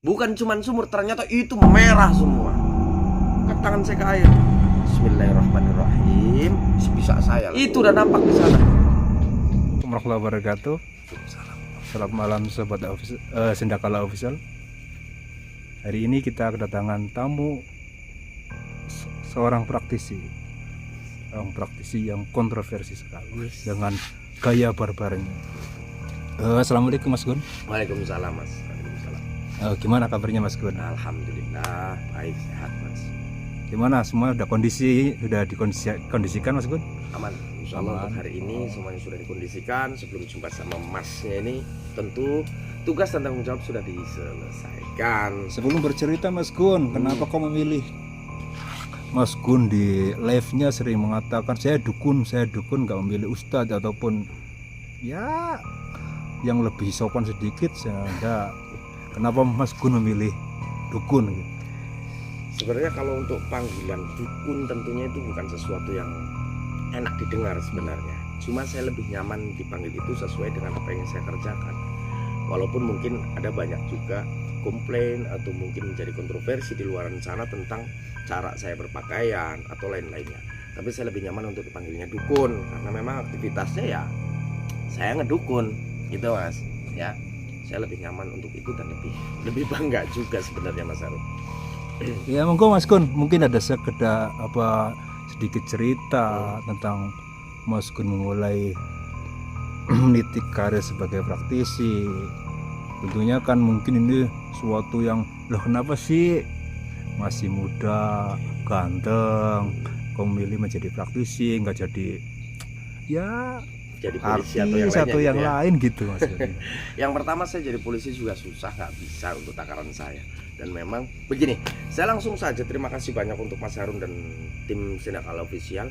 Bukan cuman sumur, ternyata itu merah semua. Ke tangan saya ke air. Bismillahirrahmanirrahim. Sebisa saya. Itu udah nampak di sana. Warahmatullahi wabarakatuh. Selamat malam sobat Sendakala Official. Hari ini kita kedatangan tamu seorang praktisi yang kontroversi sekali dengan gaya barbarnya. Assalamualaikum Mas Gun. Waalaikumsalam Mas. Waalaikumsalam. Gimana kabarnya Mas Gun? Alhamdulillah baik, sehat Mas. Gimana, semua sudah dikondisikan Mas Gun? Aman. Insya Allah untuk hari ini semuanya sudah dikondisikan. Sebelum jumpa sama Masnya ini, tentu tugas dan tanggung jawab sudah diselesaikan. Sebelum bercerita Mas Gun, kenapa kau memilih? Mas Gun di live-nya sering mengatakan saya dukun, gak memilih ustadz ataupun ya yang lebih sopan sedikit. Sehingga kenapa Mas Gun memilih dukun gitu? Sebenarnya kalau untuk panggilan dukun tentunya itu bukan sesuatu yang enak didengar sebenarnya. Cuma saya lebih nyaman dipanggil itu sesuai dengan apa yang saya kerjakan. Walaupun mungkin ada banyak juga komplain atau mungkin menjadi kontroversi di luar sana tentang cara saya berpakaian atau lain-lainnya. Tapi saya lebih nyaman untuk dipanggilnya dukun karena memang aktivitasnya ya saya ngedukun gitu Mas. Ya, saya lebih nyaman untuk itu dan lebih bangga juga sebenarnya Mas Arun. Ya monggo Mas Gun, mungkin ada sekedar sedikit cerita tentang Mas Gun memulai meniti karir sebagai praktisi. Tentunya kan mungkin ini suatu yang loh, kenapa sih masih muda, ganteng, kau memilih menjadi praktisi, nggak jadi Jadi polisi artis atau yang lain gitu Mas. Yang pertama, saya jadi polisi juga susah, nggak bisa untuk takaran saya. Dan memang begini, saya langsung saja terima kasih banyak untuk Mas Harun dan tim Sendakala Official.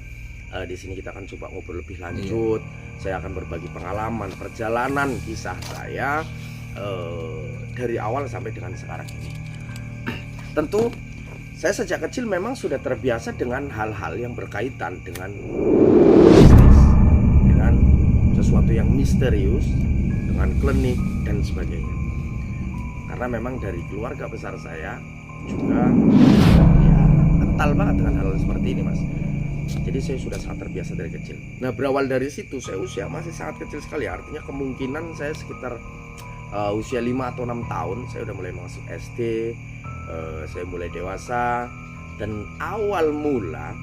Di sini kita akan coba ngobrol lebih lanjut. Saya akan berbagi pengalaman, perjalanan kisah saya dari awal sampai dengan sekarang ini. Tentu saya sejak kecil memang sudah terbiasa dengan hal-hal yang berkaitan dengan bisnis, dengan sesuatu yang misterius, dengan klinik dan sebagainya. Karena memang dari keluarga besar saya juga ya kental banget dengan hal seperti ini Mas. Jadi saya sudah sangat terbiasa dari kecil. Nah, berawal dari situ saya usia masih sangat kecil sekali. Artinya kemungkinan saya sekitar usia 5 atau 6 tahun saya udah mulai masuk SD. Saya mulai dewasa. Dan awal mula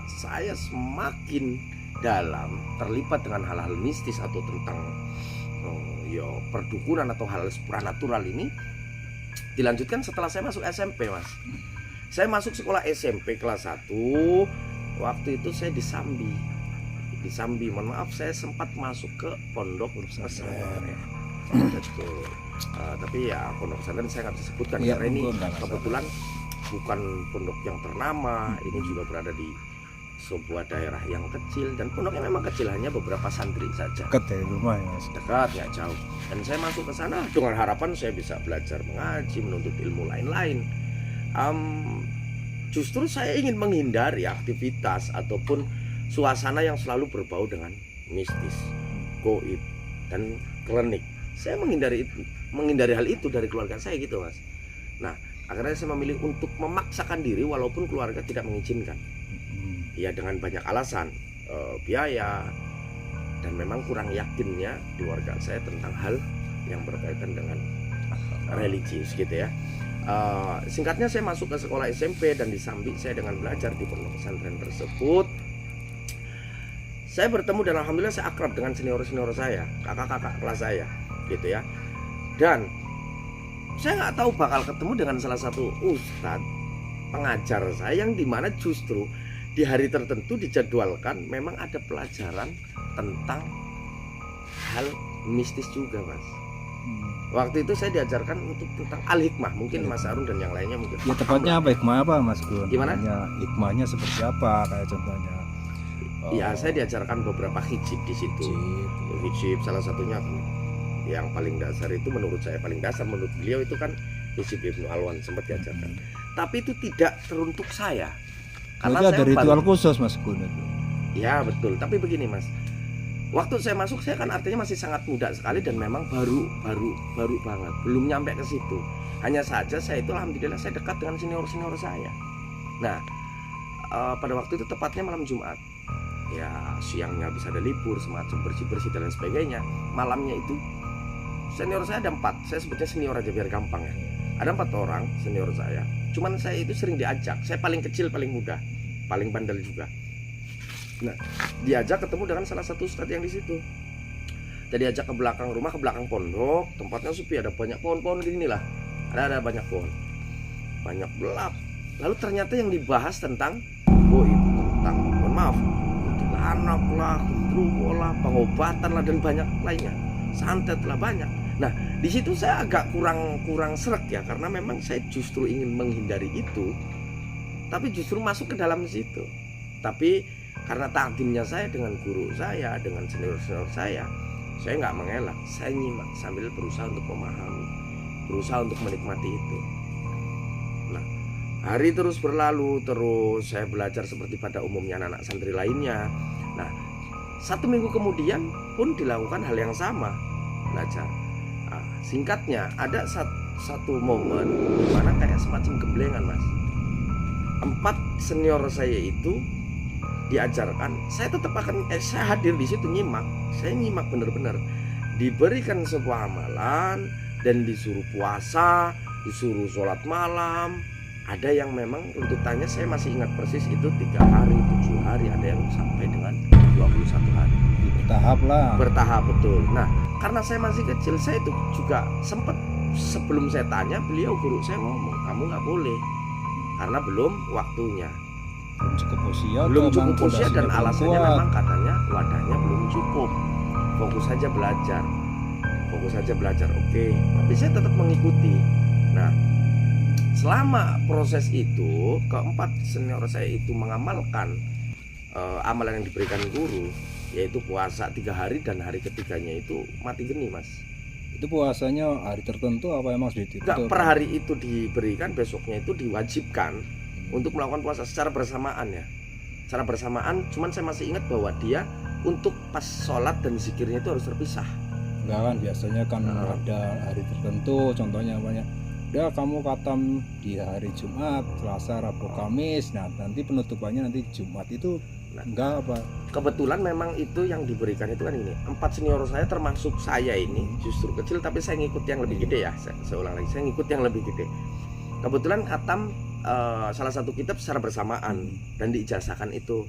saya semakin dalam terlibat dengan hal-hal mistis atau tentang perdukunan atau hal supranatural ini dilanjutkan setelah saya masuk SMP Mas. Saya masuk sekolah SMP kelas 1. Waktu itu saya di Sambi, mohon maaf, saya sempat masuk ke pondok pesantren. Betul. Tapi ya pondok pesantren saya nggak bisa sebutkan karena ini kebetulan bukan pondok yang ternama. Ini juga berada di sebuah daerah yang kecil dan pondoknya memang kecil, hanya beberapa santri saja. Dekat dari rumah ya Mas. Dekat, nggak jauh. Dan saya masuk ke sana dengan harapan saya bisa belajar mengaji, menuntut ilmu lain-lain. Justru saya ingin menghindari aktivitas ataupun suasana yang selalu berbau dengan mistis, goib, dan klinik. Saya menghindari hal itu dari keluarga saya gitu Mas. Nah, akhirnya saya memilih untuk memaksakan diri walaupun keluarga tidak mengizinkan. Ya dengan banyak alasan, biaya, dan memang kurang yakinnya keluarga saya tentang hal yang berkaitan dengan religius gitu ya. Singkatnya saya masuk ke sekolah SMP dan di Sambi saya dengan belajar di pondok pesantren tersebut. Saya bertemu dan alhamdulillah saya akrab dengan senior-senior saya, kakak-kakak kelas saya gitu ya. Dan saya nggak tahu bakal ketemu dengan salah satu ustadz pengajar saya yang dimana justru di hari tertentu dijadwalkan memang ada pelajaran tentang hal mistis juga Mas. Waktu itu saya diajarkan untuk tentang al-hikmah. Mungkin Mas Arun dan yang lainnya mungkin. Ya tepatnya apa hikmah apa Mas Gun? Gimana? Hikmahnya seperti apa kayak contohnya? Ya saya diajarkan beberapa hijab di situ. Hijab salah satunya yang paling dasar itu menurut saya paling dasar, menurut beliau itu kan hijab Ibnu Alwan sempat diajarkan. Tapi itu tidak teruntuk saya. Karena ada ritual khusus Mas Gun itu. Ya betul. Tapi begini Mas, Waktu saya masuk, saya kan artinya masih sangat muda sekali dan memang baru banget, belum nyampe ke situ. Hanya saja saya itu alhamdulillah saya dekat dengan senior saya. Nah, pada waktu itu tepatnya malam Jumat. Ya, siangnya bisa ada libur, semacam bersih-bersih dan lain sebagainya. Malamnya itu senior saya ada 4, saya sebutnya senior aja biar gampang ya. Ada 4 orang senior saya. Cuman saya itu sering diajak. Saya paling kecil, paling muda, paling bandel juga. Nah, diajak ketemu dengan salah satu ustadz yang di situ. Jadi diajak ke belakang rumah, ke belakang pondok. Tempatnya sepi, ada banyak pohon-pohon gini lah. Ada banyak pohon, banyak gelap. Lalu ternyata yang dibahas tentang tentang, mohon maaf, anak lah, gendruwo lah, pengobatan lah dan banyak lainnya. Santet lah banyak. Nah, di situ saya agak kurang sreg ya, karena memang saya justru ingin menghindari itu, tapi justru masuk ke dalam situ. Tapi karena takdimnya saya dengan guru saya, dengan senior-senior saya nggak mengelak, saya nyimak sambil berusaha untuk memahami, berusaha untuk menikmati itu. Nah, hari terus berlalu, terus saya belajar seperti pada umumnya anak-anak santri lainnya. Nah, 1 minggu kemudian pun dilakukan hal yang sama, belajar. Nah, singkatnya ada satu momen di mana kayak semacam gemblengan, Mas. 4 senior saya itu diajarkan, saya tetap akan saya hadir di situ, nyimak benar-benar. Diberikan sebuah amalan dan disuruh puasa, disuruh sholat malam. Ada yang memang runtutannya saya masih ingat persis itu 3 hari, 7 hari, ada yang sampai dengan 21 hari. Bertahap lah. Bertahap, betul. Nah, karena saya masih kecil, saya itu juga sempat sebelum saya tanya, guru saya ngomong, kamu nggak boleh karena belum waktunya. Belum cukup usia dan alasannya memang katanya wadahnya belum cukup. Fokus saja belajar, oke. Tapi saya tetap mengikuti. Nah, selama proses itu, 4 senior saya itu mengamalkan amalan yang diberikan guru, yaitu puasa 3 hari dan hari ketiganya itu mati geni, Mas. Itu puasanya hari tertentu apa emang sedikit? Enggak, per hari itu diberikan, besoknya itu diwajibkan untuk melakukan puasa secara bersamaan ya. Secara bersamaan, cuman saya masih ingat bahwa dia untuk pas sholat dan zikirnya itu harus terpisah. Enggak kan, biasanya kan ada hari tertentu, contohnya banyak. Udah kamu khatam di hari Jumat, Selasa, Rabu, Kamis. Nah, nanti penutupannya nanti Jumat itu enggak apa. Kebetulan memang itu yang diberikan itu kan ini. 4 senior saya termasuk saya ini justru kecil, tapi saya ngikut yang lebih gede ya. Saya ulang lagi, saya ngikut yang lebih gede. Kebetulan khatam salah satu kitab secara bersamaan dan diijazahkan itu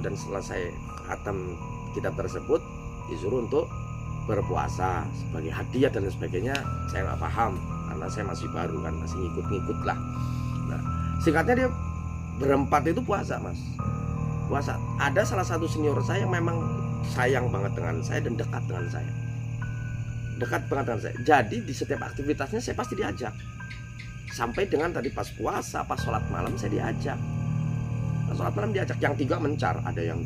dan selesai khatam kitab tersebut disuruh untuk berpuasa sebagai hadiah dan sebagainya. Saya nggak paham karena saya masih baru kan, masih ngikut lah. Nah, singkatnya dia berempat itu puasa, Mas. Puasa. Ada salah satu senior saya yang memang sayang banget dengan saya dan dekat banget dengan saya. Jadi di setiap aktivitasnya saya pasti diajak. Sampai dengan tadi pas puasa, pas sholat malam saya diajak. Pas sholat malam diajak, yang 3 mencar. Ada yang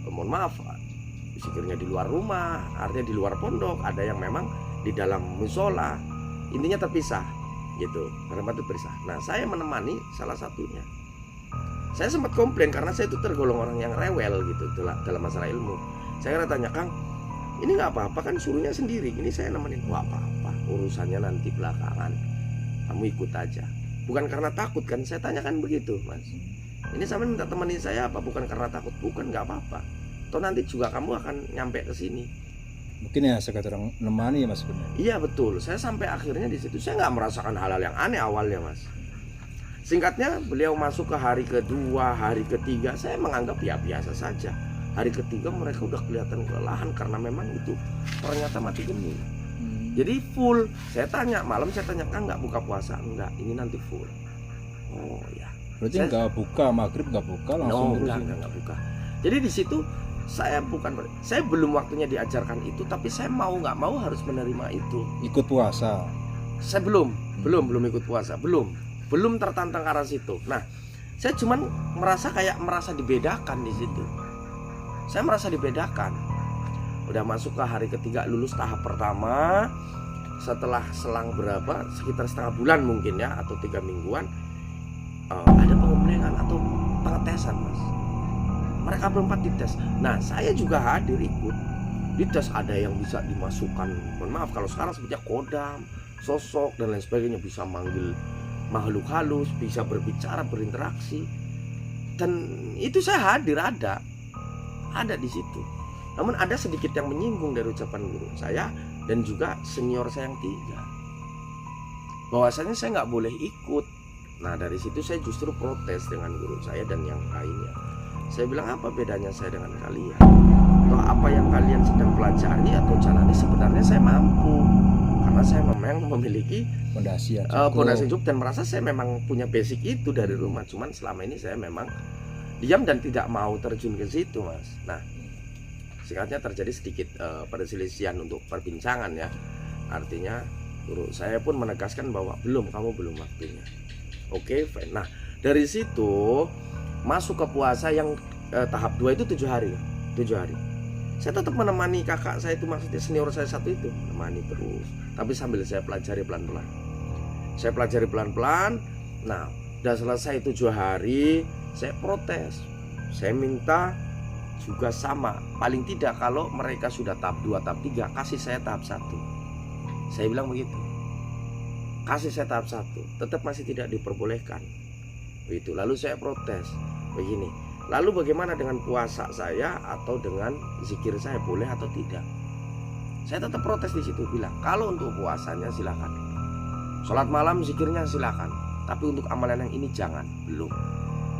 mohon maaf, zikirnya di luar rumah, artinya di luar pondok. Ada yang memang di dalam musola. Intinya terpisah gitu, berempat itu terpisah. Nah, saya menemani salah satunya. Saya sempat komplain karena saya itu tergolong orang yang rewel gitu dalam masalah ilmu. Saya tanya, Kang, ini nggak apa-apa kan, suruhnya sendiri, ini saya nemenin. Wah, apa-apa, urusannya nanti belakangan, kamu ikut aja. Bukan karena takut kan, saya tanyakan begitu, Mas. Ini sama minta temenin saya apa? Bukan karena takut, bukan, nggak apa-apa. Toh nanti juga kamu akan nyampe ke sini. Mungkin ya sekedar nemani ya, Mas. Iya betul. Saya sampai akhirnya di situ saya nggak merasakan hal-hal yang aneh awalnya, Mas. Singkatnya beliau masuk ke hari kedua, hari ketiga, saya menganggap ya biasa saja. Hari ketiga mereka udah kelihatan kelelahan karena memang itu ternyata mati geni. Jadi full. Saya tanya malam, saya tanya, Kang nggak buka puasa? Enggak, ini nanti full. Oh ya. Berarti nggak buka maghrib, nggak buka langsung? Nggak buka. Jadi di situ saya belum waktunya diajarkan itu, tapi saya mau nggak mau harus menerima itu. Ikut puasa? Saya belum ikut puasa, belum tertantang ke arah situ. Nah, saya cuman merasa dibedakan di situ. Saya merasa dibedakan. Udah masuk ke hari ketiga, lulus tahap pertama. Setelah selang berapa, sekitar setengah bulan mungkin ya, atau 3 mingguan, ada pengembelengan atau pengetesan, Mas. Mereka berempat dites. Nah, saya juga hadir ikut dites. Ada yang bisa dimasukkan, mohon maaf kalau sekarang sebutnya kodam, sosok dan lain sebagainya, bisa manggil makhluk halus, bisa berbicara, berinteraksi. Dan itu saya hadir, ada di situ. Namun ada sedikit yang menyinggung dari ucapan guru saya dan juga senior saya yang 3, bahwasanya saya nggak boleh ikut. Nah, dari situ saya justru protes dengan guru saya dan yang lainnya. Saya bilang, apa bedanya saya dengan kalian? Atau apa yang kalian sedang pelajari atau jalani sebenarnya saya mampu, karena saya memang memiliki Fondasi fondasi cukup dan merasa saya memang punya basic itu dari rumah. Cuman selama ini saya memang diam dan tidak mau terjun ke situ, Mas. Nah, singkatnya terjadi sedikit perselisihan untuk perbincangan ya. Artinya guru saya pun menegaskan bahwa kamu belum waktunya. Oke, fine. Nah, dari situ masuk ke puasa yang tahap 2 itu 7 hari. 7 hari. Saya tetap menemani kakak saya itu, maksudnya senior saya satu itu, menemani terus. Tapi sambil saya pelajari pelan-pelan. Saya pelajari pelan-pelan. Nah, udah selesai 7 hari, saya protes. Saya minta juga sama. Paling tidak kalau mereka sudah tahap 2, tahap 3, kasih saya tahap 1. Saya bilang begitu. Kasih saya tahap 1, tetap masih tidak diperbolehkan. Begitu. Lalu saya protes begini, lalu bagaimana dengan puasa saya atau dengan zikir saya, boleh atau tidak? Saya tetap protes di situ, bilang kalau untuk puasanya silakan, sholat malam zikirnya silakan, tapi untuk amalan yang ini jangan, belum.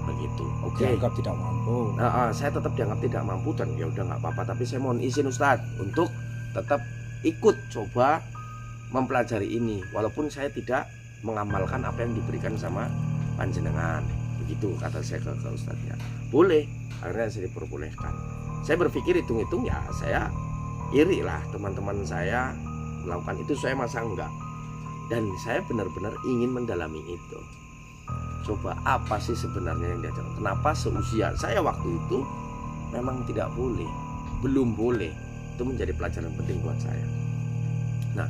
Begitu. Oke. Dianggap tidak mampu. Saya tetap dianggap tidak mampu dan ya udah nggak apa-apa, tapi saya mohon izin Ustadz untuk tetap ikut coba mempelajari ini, walaupun saya tidak mengamalkan apa yang diberikan sama panjenengan. Begitu kata saya ke Ustadznya. Boleh, akhirnya saya diperbolehkan. Saya berpikir hitung-hitung ya, saya iri lah teman-teman saya melakukan itu, saya masa enggak. Dan saya benar-benar ingin mendalami itu. Coba apa sih sebenarnya yang diajarkan? Kenapa seusia saya waktu itu memang tidak boleh, belum boleh. Itu menjadi pelajaran penting buat saya. Nah,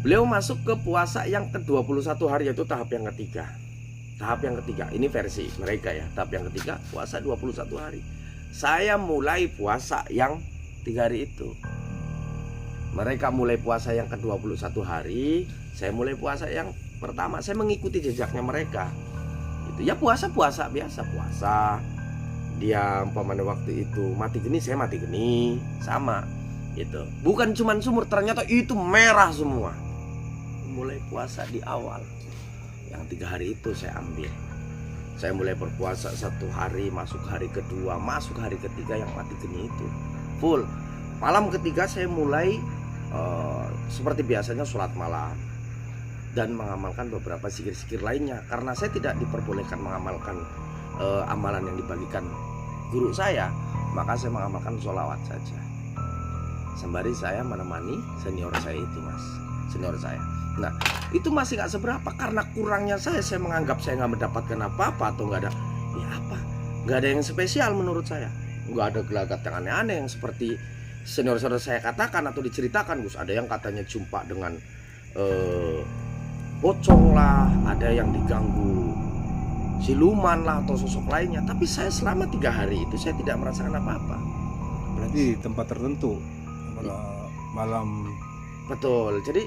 beliau masuk ke puasa yang ke-21 hari, yaitu tahap yang ketiga. Tahap yang ketiga, ini versi mereka ya. Tahap yang ketiga, puasa 21 hari. Saya mulai puasa yang 3 hari itu. Mereka mulai puasa yang ke-21 hari, saya mulai puasa yang pertama. Saya mengikuti jejaknya mereka. Itu ya, puasa biasa, puasa. Dia umpamanya waktu itu mati geni, saya mati geni, sama gitu. Bukan cuman sumur, ternyata itu merah semua. Mulai puasa di awal yang 3 hari itu saya ambil. Saya mulai berpuasa 1 hari, masuk hari kedua, masuk hari ketiga yang mati geni itu full. Malam ketiga saya mulai seperti biasanya sholat malam dan mengamalkan beberapa zikir-zikir lainnya, karena saya tidak diperbolehkan mengamalkan amalan yang dibagikan guru saya, maka saya mengamalkan sholawat saja sembari saya menemani senior saya itu, Mas, senior saya. Nah, itu masih gak seberapa, karena kurangnya saya menganggap saya gak mendapatkan apa-apa atau gak ada, ya apa, gak ada yang spesial menurut saya. Gak ada gelagat yang aneh-aneh yang seperti senior-senior saya katakan atau diceritakan, Gus. Ada yang katanya jumpa dengan pocong lah, ada yang diganggu siluman lah atau sosok lainnya. Tapi saya selama 3 hari itu saya tidak merasakan apa-apa. Berarti tempat tertentu malam. Betul. Jadi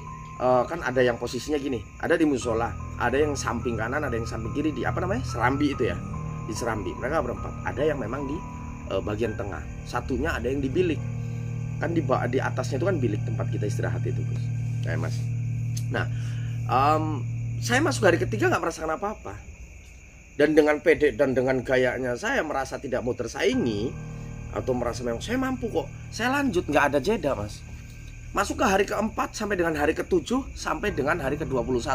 kan ada yang posisinya gini, ada di musola, ada yang samping kanan, ada yang samping kiri, di apa namanya, serambi itu ya, di serambi. Mereka berempat. Ada yang memang di bagian tengah, satunya ada yang di bilik. Kan di atasnya itu kan bilik tempat kita istirahat itu, Gus. Nah, Mas. Nah, saya masuk hari ketiga nggak merasakan apa-apa. Dan dengan pede dan dengan gayanya saya merasa tidak mau tersaingi atau merasa memang saya mampu kok, saya lanjut, nggak ada jeda, Mas. Masuk ke hari ke-4 sampai dengan hari ke-7 sampai dengan hari ke-21.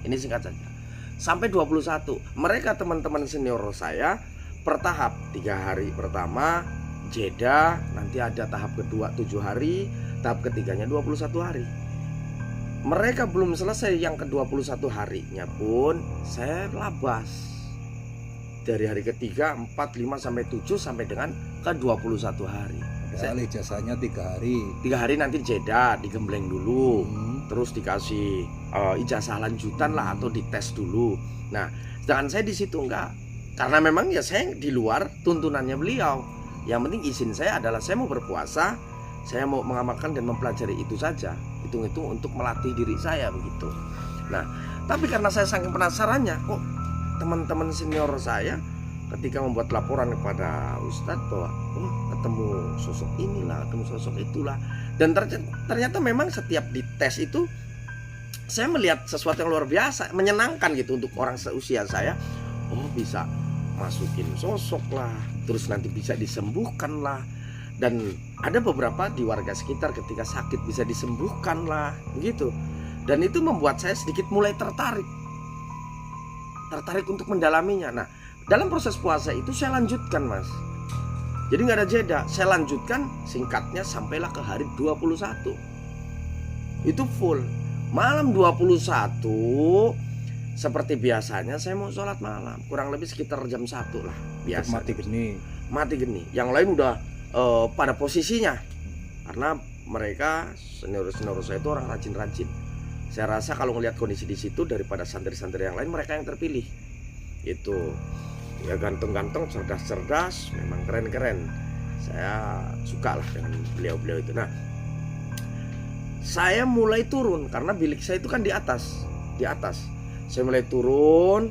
Ini singkat saja. Sampai 21. Mereka teman-teman senior saya bertahap. 3 hari pertama jeda, nanti ada tahap kedua 7 hari, tahap ketiganya 21 hari. Mereka belum selesai yang ke-21 harinya pun saya labas. Dari hari ketiga, 4, 5 sampai 7 sampai dengan ke-21 hari. Padahal ijazahnya 3 hari. 3 hari nanti jeda, digembleng dulu, terus dikasih ijazah lanjutan lah atau dites dulu. Nah, sedangkan saya di situ enggak. Karena memang ya saya di luar tuntunannya beliau. Yang penting izin saya adalah saya mau berpuasa, saya mau mengamalkan dan mempelajari itu saja. Hitung-hitung untuk melatih diri saya begitu. Nah, tapi karena saya saking penasarannya, kok teman-teman senior saya ketika membuat laporan kepada Ustadz bahwa ketemu sosok inilah, ketemu sosok itulah, dan ternyata memang setiap dites itu saya melihat sesuatu yang luar biasa, menyenangkan gitu untuk orang seusia saya. Bisa masukin sosok lah, terus nanti bisa disembuhkan lah, dan ada beberapa di warga sekitar ketika sakit bisa disembuhkan lah gitu. Dan itu membuat saya sedikit mulai tertarik untuk mendalaminya. Nah, dalam proses puasa itu saya lanjutkan, Mas. Jadi nggak ada jeda, saya lanjutkan singkatnya sampailah ke hari 21. Itu full. Malam 21 seperti biasanya saya mau sholat malam, kurang lebih sekitar jam 1 lah biasa. Mati geni. Yang lain udah pada posisinya, karena mereka senior-senior saya itu orang rajin-rajin. Saya rasa kalau ngelihat kondisi di situ daripada santri-santri yang lain, mereka yang terpilih. Itu ya ganteng-ganteng, cerdas-cerdas, memang keren-keren. Saya suka lah dengan beliau-beliau itu. Nah, saya mulai turun karena bilik saya itu kan di atas. Saya mulai turun,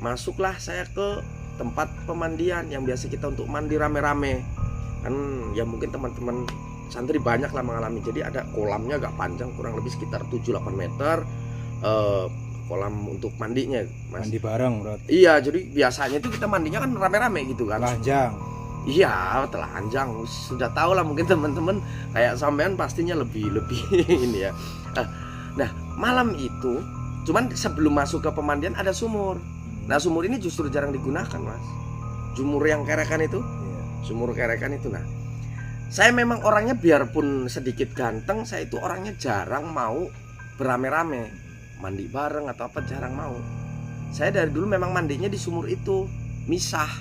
masuklah saya ke tempat pemandian yang biasa kita untuk mandi rame-rame. Kan ya mungkin teman-teman santri banyak lah mengalami. Jadi ada kolamnya agak panjang, kurang lebih sekitar 7-8 meter, kolam untuk mandinya, Mas. Mandi bareng berarti. Iya, jadi biasanya itu kita mandinya kan rame-rame gitu kan. Telanjang. Iya, telanjang. Sudah tahu lah mungkin teman-teman, kayak sampean pastinya lebih ini ya. Nah, malam itu cuman sebelum masuk ke pemandian ada sumur. Nah, sumur ini justru jarang digunakan, Mas. Sumur yang kerekan itu. Sumur kerekan itu. Nah, saya memang orangnya biarpun sedikit ganteng, saya itu orangnya jarang mau berame-rame, mandi bareng atau apa, jarang mau. Saya dari dulu memang mandinya di sumur itu, misah.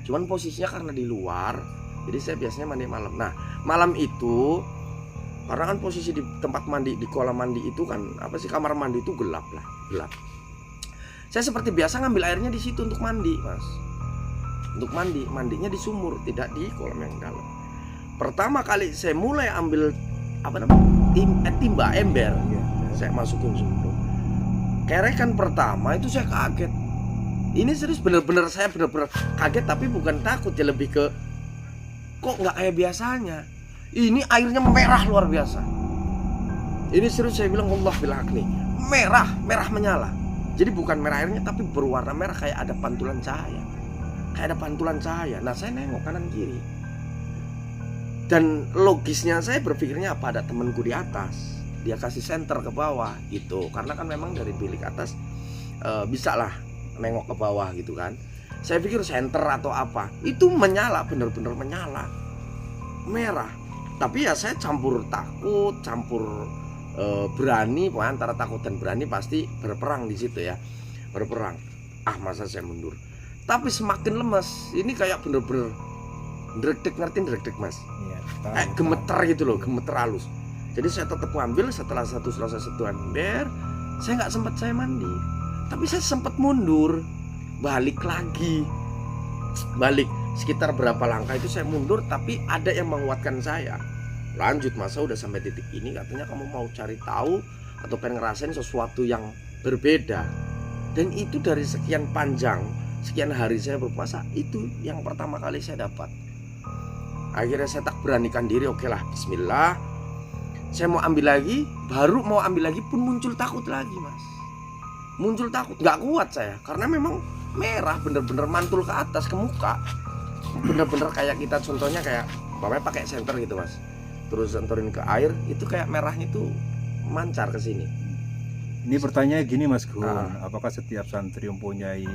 Cuman posisinya karena di luar, jadi saya biasanya mandi malam. Nah, malam itu karena kan posisi di tempat mandi, di kolam mandi itu kan kamar mandi itu gelap. Saya seperti biasa ngambil airnya di situ untuk mandi, Mas. Untuk mandinya di sumur, tidak di kolam yang dalam. Pertama kali saya mulai ambil timba ember, saya masukin sumur. Kerekan pertama itu saya kaget. Ini serius, bener-bener saya bener-bener kaget, tapi bukan takut ya, lebih ke kok nggak kayak biasanya. Ini airnya merah luar biasa. Ini serius, saya bilang Allah bilang nih, merah menyala. Jadi bukan merah airnya, tapi berwarna merah kayak ada pantulan cahaya. Nah, saya nengok kanan kiri. Dan logisnya saya berpikirnya apa, ada temanku di atas, dia kasih senter ke bawah gitu. Karena kan memang dari bilik atas bisa lah nengok ke bawah gitu kan. Saya pikir senter atau apa, itu menyala, bener-bener menyala, merah. Tapi ya saya campur takut, campur berani. Pokoknya antara takut dan berani pasti berperang di situ ya, berperang. Masa saya mundur. Tapi semakin lemes, ini kayak bener-bener ndredeg, ngerti ndredeg, Mas? Iya, kayak gemeter gitu loh, gemeter halus. Jadi saya tetap ngambil, setelah selesai satu ember, saya nggak sempat saya mandi. Tapi saya sempat mundur, balik sekitar berapa langkah itu saya mundur, tapi ada yang menguatkan saya. Lanjut, masa udah sampai titik ini, katanya kamu mau cari tahu atau pengen ngerasain sesuatu yang berbeda. Dan itu dari sekian hari saya berpuasa, itu yang pertama kali saya dapat. Akhirnya saya tak beranikan diri, oke lah, bismillah. Saya mau ambil lagi, baru mau ambil lagi pun muncul takut lagi, Mas. Muncul takut, nggak kuat saya, karena memang merah, bener-bener mantul ke atas, ke muka. Bener-bener kayak kita contohnya kayak pakai senter gitu, Mas. Terus senturin ke air, itu kayak merahnya itu mancar ke sini. Ini pertanyaan gini, Mas Gun, apakah setiap santri mempunyai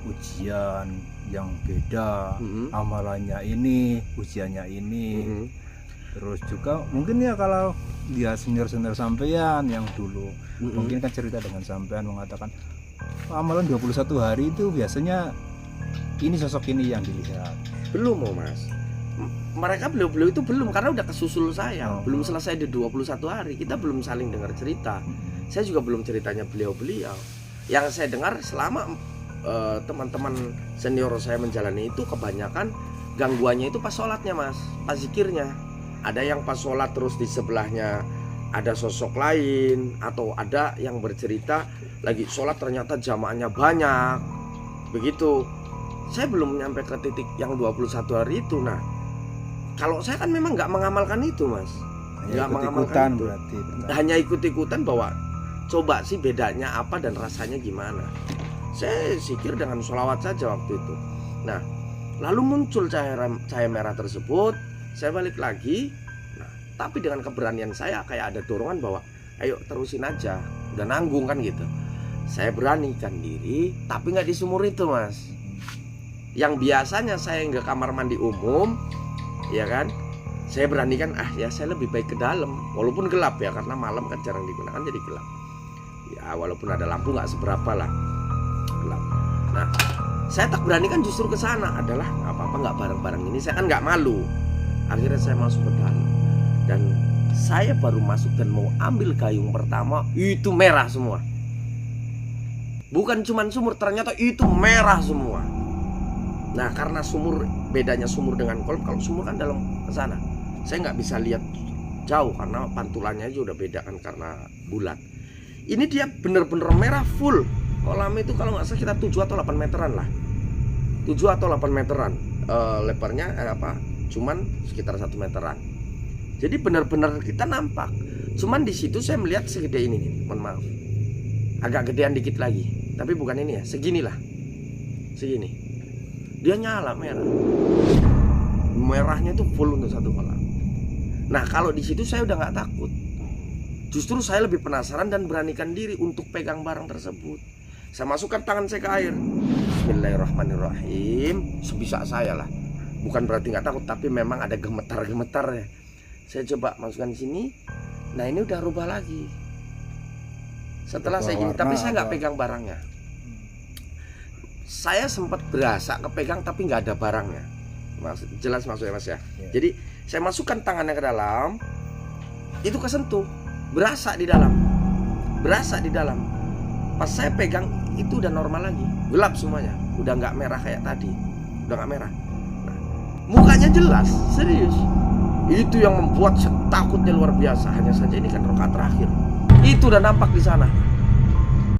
ujian yang beda, amalannya ini, ujiannya ini? Terus juga mungkin ya kalau dia senior-senior sampean yang dulu mungkin kan cerita dengan sampean mengatakan amalan 21 hari itu biasanya ini sosok ini yang dilihat. Belum, Mas. Mereka beliau-beliau itu belum, karena udah kesusul saya. Belum selesai di 21 hari, kita belum saling dengar cerita. Saya juga belum ceritanya beliau-beliau. Yang saya dengar selama teman-teman senior saya menjalani itu kebanyakan gangguannya itu pas sholatnya mas, pas zikirnya. Ada yang pas sholat terus di sebelahnya ada sosok lain, atau ada yang bercerita lagi sholat ternyata jamaahnya banyak. Begitu. Saya belum nyampe ke titik yang 21 hari itu. Nah, kalau saya kan memang nggak mengamalkan itu mas, nggak mengamalkan itu. Berarti Hanya ikut-ikutan bahwa coba sih bedanya apa dan rasanya gimana. Saya pikir dengan sholawat saja waktu itu. Nah, lalu muncul cahaya merah tersebut. Saya balik lagi. Nah, tapi dengan keberanian saya kayak ada dorongan bahwa ayo terusin aja, udah nanggung kan gitu. Saya beranikan diri, tapi nggak di sumur itu mas. Yang biasanya saya nggak kamar mandi umum, ya kan? Saya beranikan, ya saya lebih baik ke dalam, walaupun gelap ya, karena malam kan jarang digunakan jadi gelap. Ya walaupun ada lampu nggak seberapa lah, gelap. Nah, saya tak beranikan justru ke sana adalah apa-apa nggak bareng-bareng ini, saya kan nggak malu. Akhirnya saya masuk ke dalam dan saya baru masuk dan mau ambil gayung pertama itu merah semua. Bukan cuman sumur, ternyata itu merah semua. Nah karena sumur, bedanya sumur dengan kolam, kalau sumur kan dalam ke sana, saya nggak bisa lihat jauh karena pantulannya aja udah beda kan karena bulat. Ini dia bener-bener merah full. Kolam itu kalau nggak salah kita 7 atau 8 meteran lah, 7 atau 8 meteran lebarnya cuman sekitar 1 meteran. Jadi benar-benar kita nampak. Cuman di situ saya melihat segede ini nih, mohon maaf, agak gedean dikit lagi, tapi bukan ini ya, seginilah, segini. Dia nyala merah, merahnya itu full untuk satu kolam. Nah kalau di situ saya udah nggak takut, justru saya lebih penasaran dan beranikan diri untuk pegang barang tersebut. Saya masukkan tangan saya ke air, Bismillahirrahmanirrahim, sebisa saya lah. Bukan berarti nggak takut, tapi memang ada gemetar-gemetar ya. Saya coba masukkan di sini. Nah ini udah rubah lagi. Setelah saya gini, tapi saya nggak pegang barangnya. Saya sempat berasa kepegang tapi nggak ada barangnya. Jelas maksudnya mas ya. Jadi saya masukkan tangannya ke dalam, itu kesentuh, berasa di dalam, berasa di dalam. Pas saya pegang itu udah normal lagi, gelap semuanya, udah nggak merah kayak tadi, udah nggak merah. Nah, mukanya jelas, serius. Itu yang membuat saya takutnya luar biasa. Hanya saja ini kan rakaat terakhir. Itu udah nampak di sana.